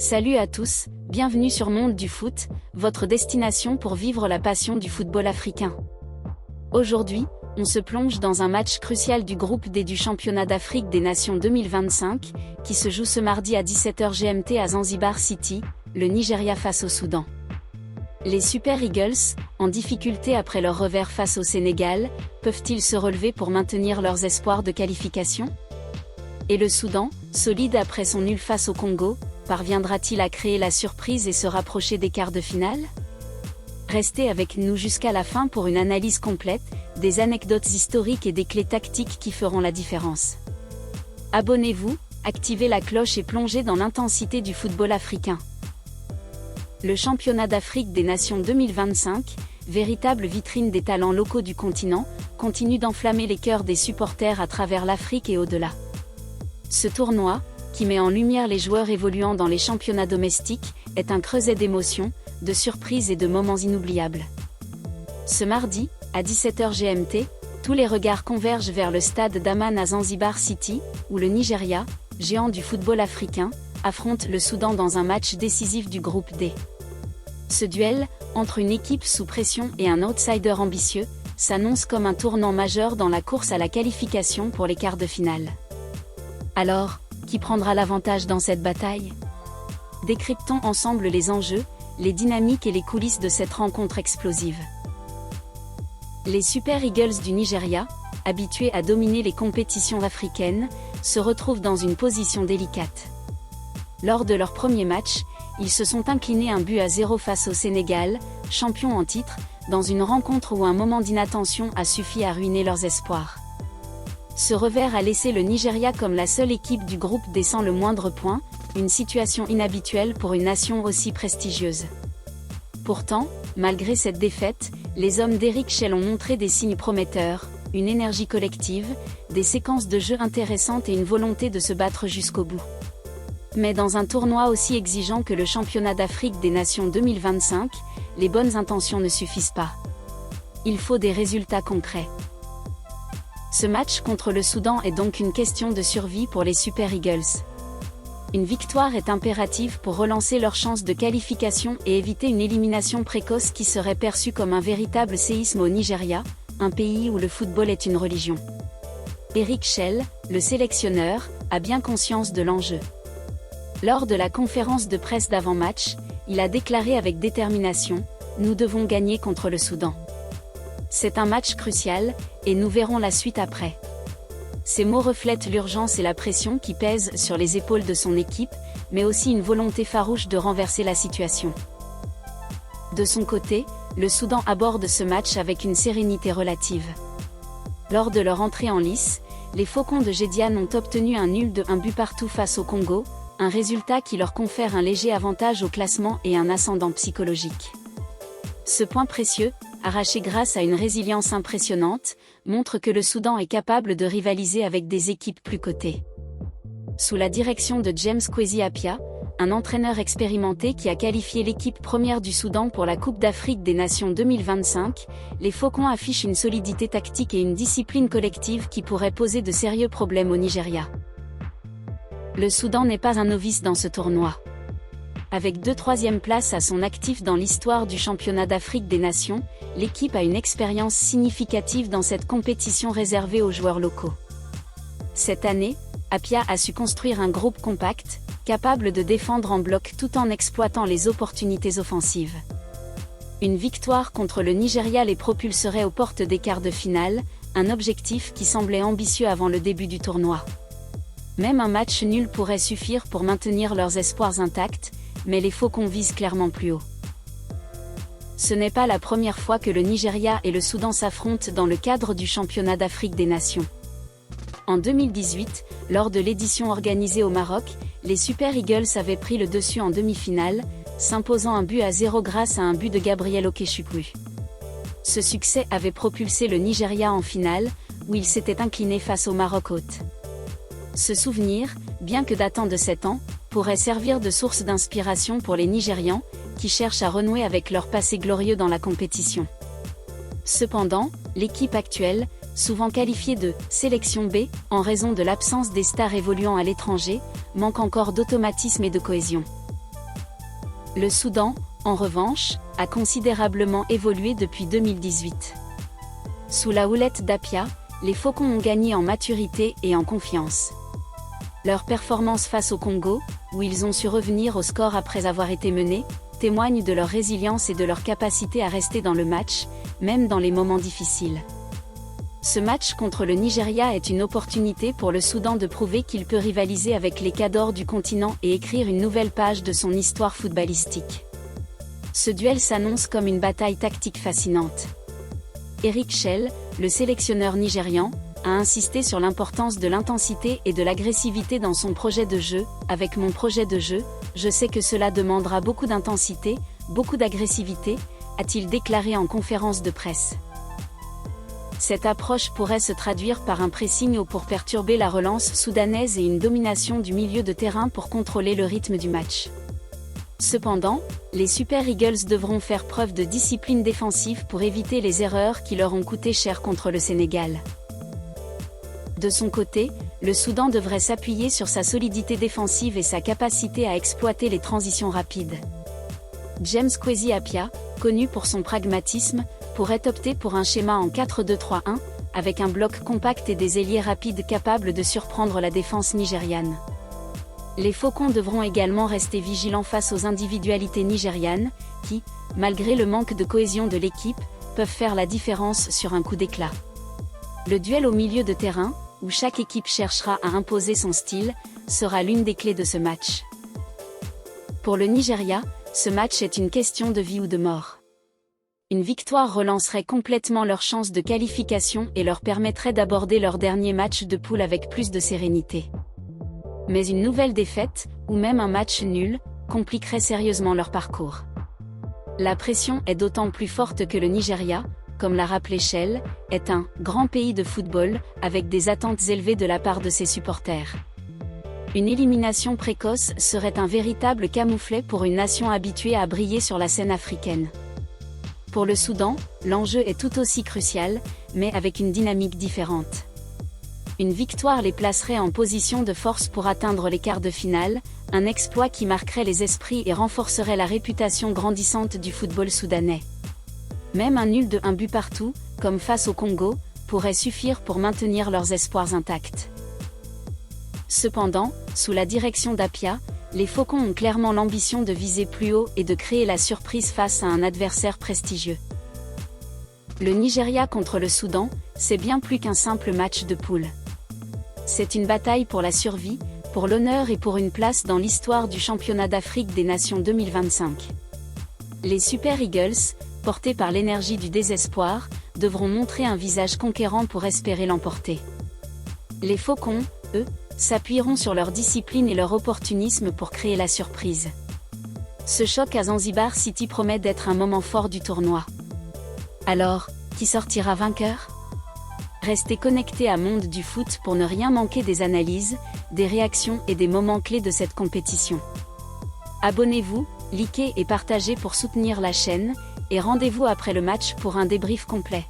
Salut à tous, bienvenue sur Monde du Foot, votre destination pour vivre la passion du football africain. Aujourd'hui, on se plonge dans un match crucial du groupe D du Championnat d'Afrique des Nations 2025, qui se joue ce mardi à 17h GMT à Zanzibar City, le Nigeria face au Soudan. Les Super Eagles, en difficulté après leur revers face au Sénégal, peuvent-ils se relever pour maintenir leurs espoirs de qualification? Et le Soudan, solide après son nul face au Congo, parviendra-t-il à créer la surprise et se rapprocher des quarts de finale? Restez avec nous jusqu'à la fin pour une analyse complète, des anecdotes historiques et des clés tactiques qui feront la différence. Abonnez-vous, activez la cloche et plongez dans l'intensité du football africain. Le Championnat d'Afrique des Nations 2025, véritable vitrine des talents locaux du continent, continue d'enflammer les cœurs des supporters à travers l'Afrique et au-delà. Ce tournoi, qui met en lumière les joueurs évoluant dans les championnats domestiques, est un creuset d'émotions, de surprises et de moments inoubliables. Ce mardi, à 17h GMT, tous les regards convergent vers le stade d'Amman à Zanzibar City, où le Nigeria, géant du football africain, affronte le Soudan dans un match décisif du groupe D. Ce duel, entre une équipe sous pression et un outsider ambitieux, s'annonce comme un tournant majeur dans la course à la qualification pour les quarts de finale. Alors, qui prendra l'avantage dans cette bataille? Décryptons ensemble les enjeux, les dynamiques et les coulisses de cette rencontre explosive. Les Super Eagles du Nigeria, habitués à dominer les compétitions africaines, se retrouvent dans une position délicate. Lors de leur premier match, ils se sont inclinés 1-0 face au Sénégal, champion en titre, dans une rencontre où un moment d'inattention a suffi à ruiner leurs espoirs. Ce revers a laissé le Nigeria comme la seule équipe du groupe D sans le moindre point, une situation inhabituelle pour une nation aussi prestigieuse. Pourtant, malgré cette défaite, les hommes d'Eric Chelle ont montré des signes prometteurs, une énergie collective, des séquences de jeu intéressantes et une volonté de se battre jusqu'au bout. Mais dans un tournoi aussi exigeant que le Championnat d'Afrique des Nations 2025, les bonnes intentions ne suffisent pas. Il faut des résultats concrets. Ce match contre le Soudan est donc une question de survie pour les Super Eagles. Une victoire est impérative pour relancer leurs chances de qualification et éviter une élimination précoce qui serait perçue comme un véritable séisme au Nigeria, un pays où le football est une religion. Eric Chelle, le sélectionneur, a bien conscience de l'enjeu. Lors de la conférence de presse d'avant-match, il a déclaré avec détermination « Nous devons gagner contre le Soudan. C'est un match crucial, et nous verrons la suite après ». Ces mots reflètent l'urgence et la pression qui pèsent sur les épaules de son équipe, mais aussi une volonté farouche de renverser la situation. De son côté, le Soudan aborde ce match avec une sérénité relative. Lors de leur entrée en lice, les Faucons de Gédiane ont obtenu un nul de 1-1 face au Congo, un résultat qui leur confère un léger avantage au classement et un ascendant psychologique. Ce point précieux, arraché grâce à une résilience impressionnante, montre que le Soudan est capable de rivaliser avec des équipes plus cotées. Sous la direction de James Kwesi Appiah, un entraîneur expérimenté qui a qualifié l'équipe première du Soudan pour la Coupe d'Afrique des Nations 2025, les Faucons affichent une solidité tactique et une discipline collective qui pourraient poser de sérieux problèmes au Nigeria. Le Soudan n'est pas un novice dans ce tournoi. Avec 2 troisièmes places à son actif dans l'histoire du Championnat d'Afrique des Nations, l'équipe a une expérience significative dans cette compétition réservée aux joueurs locaux. Cette année, Appiah a su construire un groupe compact, capable de défendre en bloc tout en exploitant les opportunités offensives. Une victoire contre le Nigeria les propulserait aux portes des quarts de finale, un objectif qui semblait ambitieux avant le début du tournoi. Même un match nul pourrait suffire pour maintenir leurs espoirs intacts, mais les Faucons visent clairement plus haut. Ce n'est pas la première fois que le Nigeria et le Soudan s'affrontent dans le cadre du Championnat d'Afrique des Nations. En 2018, lors de l'édition organisée au Maroc, les Super Eagles avaient pris le dessus en demi-finale, s'imposant 1-0 grâce à un but de Gabriel Okechukwu. Ce succès avait propulsé le Nigeria en finale, où il s'était incliné face au Maroc hôte. Ce souvenir, bien que datant de 7 ans, pourrait servir de source d'inspiration pour les Nigérians, qui cherchent à renouer avec leur passé glorieux dans la compétition. Cependant, l'équipe actuelle, souvent qualifiée de « sélection B » en raison de l'absence des stars évoluant à l'étranger, manque encore d'automatisme et de cohésion. Le Soudan, en revanche, a considérablement évolué depuis 2018. Sous la houlette d'Apia, les Faucons ont gagné en maturité et en confiance. Leur performance face au Congo, où ils ont su revenir au score après avoir été menés, témoigne de leur résilience et de leur capacité à rester dans le match, même dans les moments difficiles. Ce match contre le Nigeria est une opportunité pour le Soudan de prouver qu'il peut rivaliser avec les cadors du continent et écrire une nouvelle page de son histoire footballistique. Ce duel s'annonce comme une bataille tactique fascinante. Eric Chelle, le sélectionneur nigérian, a insisté sur l'importance de l'intensité et de l'agressivité dans son projet de jeu. Avec mon projet de jeu, je sais que cela demandera beaucoup d'intensité, beaucoup d'agressivité, a-t-il déclaré en conférence de presse. Cette approche pourrait se traduire par un pressing haut pour perturber la relance soudanaise et une domination du milieu de terrain pour contrôler le rythme du match. Cependant, les Super Eagles devront faire preuve de discipline défensive pour éviter les erreurs qui leur ont coûté cher contre le Sénégal. De son côté, le Soudan devrait s'appuyer sur sa solidité défensive et sa capacité à exploiter les transitions rapides. James Kwesi Appiah, connu pour son pragmatisme, pourrait opter pour un schéma en 4-2-3-1, avec un bloc compact et des ailiers rapides capables de surprendre la défense nigériane. Les Faucons devront également rester vigilants face aux individualités nigérianes, qui, malgré le manque de cohésion de l'équipe, peuvent faire la différence sur un coup d'éclat. Le duel au milieu de terrain, où chaque équipe cherchera à imposer son style, sera l'une des clés de ce match. Pour le Nigeria, ce match est une question de vie ou de mort. Une victoire relancerait complètement leurs chances de qualification et leur permettrait d'aborder leur dernier match de poule avec plus de sérénité. Mais une nouvelle défaite, ou même un match nul, compliquerait sérieusement leur parcours. La pression est d'autant plus forte que le Nigeria, comme l'a rappelé Chelle, est un « grand pays de football » avec des attentes élevées de la part de ses supporters. Une élimination précoce serait un véritable camouflet pour une nation habituée à briller sur la scène africaine. Pour le Soudan, l'enjeu est tout aussi crucial, mais avec une dynamique différente. Une victoire les placerait en position de force pour atteindre les quarts de finale, un exploit qui marquerait les esprits et renforcerait la réputation grandissante du football soudanais. Même un nul de 1 but partout, comme face au Congo, pourrait suffire pour maintenir leurs espoirs intacts. Cependant, sous la direction d'Appiah, les Faucons ont clairement l'ambition de viser plus haut et de créer la surprise face à un adversaire prestigieux. Le Nigeria contre le Soudan, c'est bien plus qu'un simple match de poule. C'est une bataille pour la survie, pour l'honneur et pour une place dans l'histoire du championnat d'Afrique des Nations 2025. Les Super Eagles, portés par l'énergie du désespoir, devront montrer un visage conquérant pour espérer l'emporter. Les Faucons, eux, s'appuieront sur leur discipline et leur opportunisme pour créer la surprise. Ce choc à Zanzibar City promet d'être un moment fort du tournoi. Alors, qui sortira vainqueur ? Restez connectés à Monde du Foot pour ne rien manquer des analyses, des réactions et des moments clés de cette compétition. Abonnez-vous, likez et partagez pour soutenir la chaîne, et rendez-vous après le match pour un débrief complet.